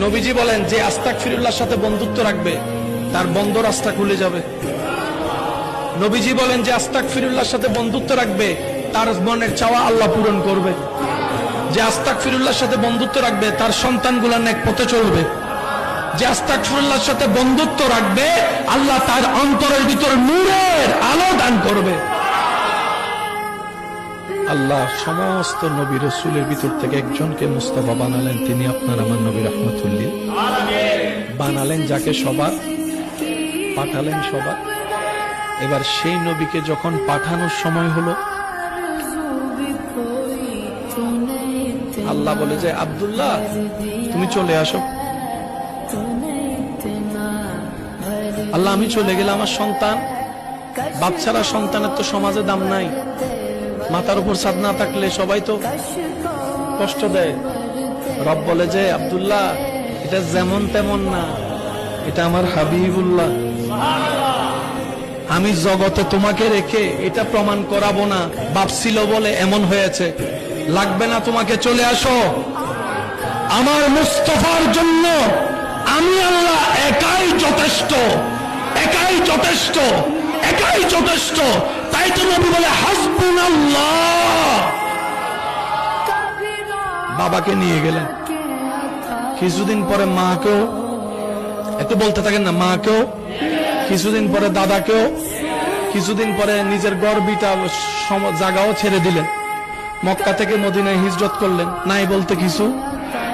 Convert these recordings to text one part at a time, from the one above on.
নবীজি বলেন যে আস্তাগফিরুল্লাহর সাথে বন্ধুত্ব রাখবে তার বন্ধ রাস্তা খুলে যাবে। নবীজি বলেন যে আস্তাগফিরুল্লাহর সাথে বন্ধুত্ব রাখবে তার মনের চাওয়া আল্লাহ পূরণ করবে। যে আস্তাগফিরুল্লাহর সাথে বন্ধুত্ব রাখবে তার সন্তানগুলো নেক পথে চলবে। যে আস্তাগফিরুল্লাহর সাথে বন্ধুত্ব রাখবে আল্লাহ তার অন্তরের ভিতর নূরের আলো দান করবে। আল্লাহ সমস্ত নবী রাসূলের ভিতর থেকে একজনকে মুস্তাফা বানালেন, তিনি আপনার আমার নবী রাহমাতুল্লিল বানালেন, যাকে সবার পাঠালেন সবার। এবার সেই নবীকে যখন পাঠানোর সময় হলো, আল্লাহ বলে যে আব্দুল্লাহ তুমি চলে আসো। আল্লাহ আমি চলে গেলে আমার সন্তান, বাচ্চারা সন্তানের তো সমাজে দাম নাই, মাথার উপর ছাদ না থাকলে সবাই তো কষ্ট দেয়। রব বলে যে আব্দুল্লাহ এটা যেমন তেমন না, এটা আমার হাবিবুল্লাহ। আমি জগতে তোমাকে রেখে এটা প্রমাণ করাবো না বাপ ছিল বলে এমন হয়েছে, লাগবে না তোমাকে, চলে আসো। আমার মুস্তাফার জন্য আমি আল্লাহ একাই যথেষ্ট, একাই যথেষ্ট, একাই যথেষ্ট। তাই তো নবী বলে হাসবুনাল্লাহ। বাবাকে নিয়ে গেলেন, কিছুদিন পরে মাকেও, একটু বলতে থাকেন না, মাকেও, কিছুদিন পরে দাদাকেও, কিছুদিন পরে নিজের গর্বিটা জায়গাও ছেড়ে দিলেন। মক্কা থেকে মদিনায় হিজরত করলেন। নাই বলতে কিছু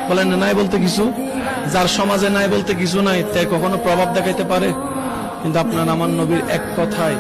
বলেন না, নাই বলতে কিছু। যার সমাজে নাই বলতে কিছু নাই, তাই কখনো প্রভাব দেখাইতে পারে? কিন্তু আপনার আমার নবীর এক কথায়